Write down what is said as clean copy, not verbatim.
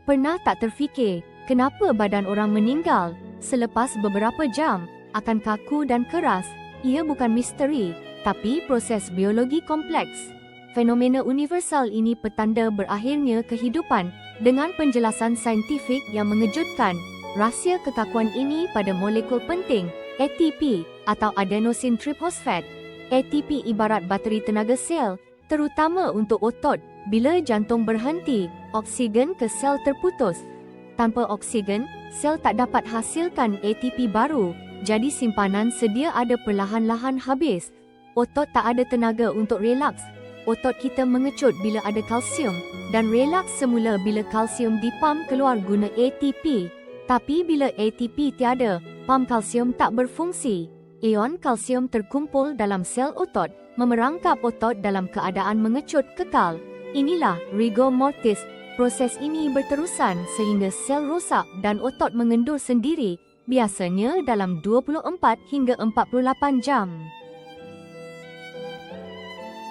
Pernah tak terfikir, kenapa badan orang meninggal selepas beberapa jam akan kaku dan keras? Ia bukan misteri, tapi proses biologi kompleks. Fenomena universal ini petanda berakhirnya kehidupan dengan penjelasan saintifik yang mengejutkan. Rahsia kekakuan ini pada molekul penting, ATP atau adenosine triphosphate. ATP ibarat bateri tenaga sel, terutama untuk otot. Bila jantung berhenti, oksigen ke sel terputus. Tanpa oksigen, sel tak dapat hasilkan ATP baru, jadi simpanan sedia ada perlahan-lahan habis. Otot tak ada tenaga untuk relaks. Otot kita mengecut bila ada kalsium dan relaks semula bila kalsium dipam keluar guna ATP. Tapi bila ATP tiada, pam kalsium tak berfungsi. Ion kalsium terkumpul dalam sel otot, memerangkap otot dalam keadaan mengecut kekal. Inilah rigor mortis. Proses ini berterusan sehingga sel rosak dan otot mengendur sendiri, biasanya dalam 24 hingga 48 jam.